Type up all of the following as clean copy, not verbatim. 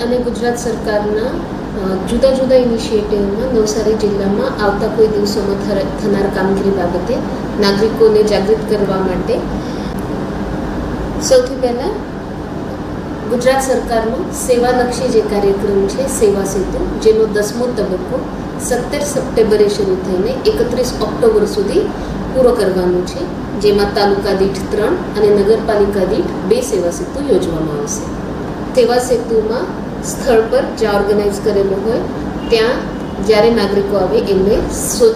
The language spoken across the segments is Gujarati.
અને ગુજરાત સરકારના જુદા જુદા ઇનિશિયેટિવમાં નવસારી જિલ્લામાં આવતા કોઈ દિવસોમાં થનાર કામગીરી બાબતે નાગરિકોને જાગૃત કરવા માટે સૌથી પહેલાં ગુજરાત સરકારનો સેવાલક્ષી જે કાર્યક્રમ છે સેવા સેતુ, જેનો 10મો તબક્કો 17 સપ્ટેમ્બરે શરૂ થઈને 31 ઓક્ટોબર સુધી પૂરો કરવાનો છે, જેમાં તાલુકા દીઠ 3 અને નગરપાલિકા દીઠ 2 સેવા સેતુ યોજવામાં આવશે. સેવા સેતુમાં સ્થળ પર જ્યાં ઓર્ગેનાઇઝ કરેલો હોય ત્યાં જ્યારે નાગરિકો આવે એમને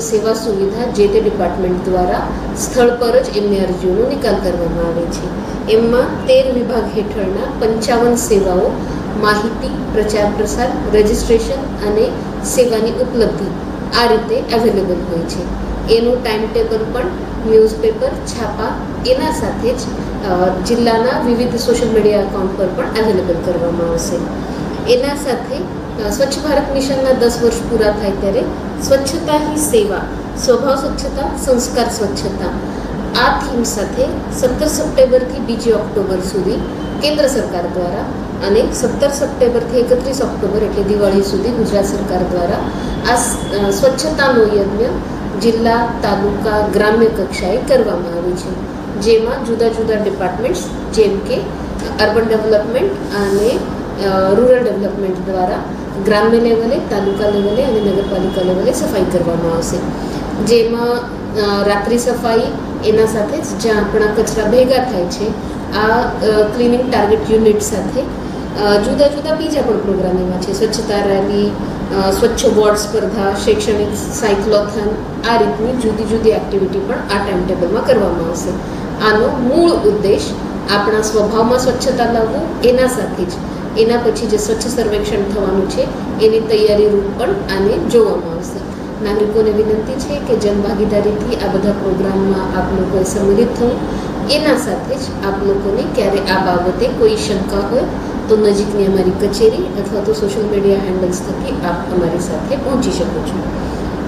સેવા સુવિધા જે તે ડિપાર્ટમેન્ટ દ્વારા સ્થળ પર જ એમની અરજીઓનો નિકાલ કરવામાં આવે છે. એમાં 13 વિભાગ હેઠળના 55 સેવાઓ, માહિતી, પ્રચાર પ્રસાર, રજિસ્ટ્રેશન અને સેવાની ઉપલબ્ધિ આ રીતે અવેલેબલ હોય છે. એનું ટાઈમ ટેબલ પણ ન્યૂઝપેપર, છાપા એના સાથે જ જિલ્લાના વિવિધ સોશિયલ મીડિયા એકાઉન્ટ પર પણ અવેલેબલ કરવામાં આવશે. એના સાથે સ્વચ્છ ભારત મિશનના 10 વર્ષ પૂરા થાય ત્યારે સ્વચ્છતા હી સેવા, સ્વભાવ સ્વચ્છતા, સંસ્કાર સ્વચ્છતા આ થીમ સાથે 17 સપ્ટેમ્બરથી 2 ઓક્ટોબર સુધી કેન્દ્ર સરકાર દ્વારા અને 17 સપ્ટેમ્બરથી 31 ઓક્ટોબર એટલે દિવાળી સુધી ગુજરાત સરકાર દ્વારા આ સ્વચ્છતાનો યજ્ઞ જિલ્લા, તાલુકા, ગ્રામ્ય કક્ષાએ કરવામાં આવે છે, જેમાં જુદા જુદા ડિપાર્ટમેન્ટ્સ જેમ કે અર્બન ડેવલપમેન્ટ અને રૂરલ ડેવલપમેન્ટ દ્વારા ગ્રામ્ય લેવલે, તાલુકા લેવલે અને નગરપાલિકા લેવલે સફાઈ કરવામાં આવશે. જેમાં રાત્રિ સફાઈ, એના સાથે જ જ્યાં આપણા કચરા ભેગા થાય છે આ ક્લિનિંગ ટાર્ગેટ યુનિટ સાથે જુદા જુદા બીજા પણ પ્રોગ્રામ એમાં છે. સ્વચ્છતા રેલી, સ્વચ્છ વોર્ડ સ્પર્ધા, શૈક્ષણિક સાયક્લોથોન આ રીતની જુદી જુદી એક્ટિવિટી પણ આ ટાઈમ ટેબલમાં કરવામાં આવશે. આનો મૂળ ઉદ્દેશ આપણા સ્વભાવમાં સ્વચ્છતા લાવવું, એના સાથે જ એના પછી જે સ્વચ્છ સર્વેક્ષણ થવાનું છે એની તૈયારી રૂપ પણ આને જોવામાં આવશે. નાગરિકોને વિનંતી છે કે જનભાગીદારીથી આ બધા પ્રોગ્રામમાં આપ લોકોએ સંમિલિત થવું. એના સાથે જ આપ લોકોને ક્યારે આ બાબતે કોઈ શંકા હોય તો નજીકની અમારી કચેરી અથવા તો સોશિયલ મીડિયા હેન્ડલ્સ થકી આપ અમારી સાથે પહોંચી શકો છો.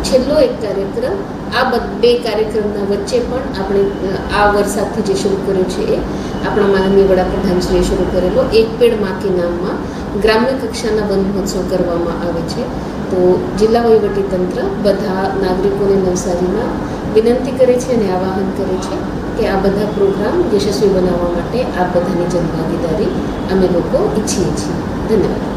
છેલ્લો એક કાર્યક્રમ, આ 2 કાર્યક્રમના વચ્ચે પણ આપણે આ વરસાદથી જે શરૂ કર્યો છે એ આપણા માનનીય વડાપ્રધાનશ્રીએ શરૂ કરેલો એક પેડ માં કે નામમાં ગ્રામ્ય કક્ષાના વન મહોત્સવ કરવામાં આવે છે. તો જિલ્લા વહીવટીતંત્ર બધા નાગરિકોને નવસારીમાં વિનંતી કરે છે અને આવાહન કરે છે કે આ બધા પ્રોગ્રામ યશસ્વી બનાવવા માટે આ બધાની જનભાગીદારી અમે લોકો ઈચ્છીએ છીએ. ધન્યવાદ.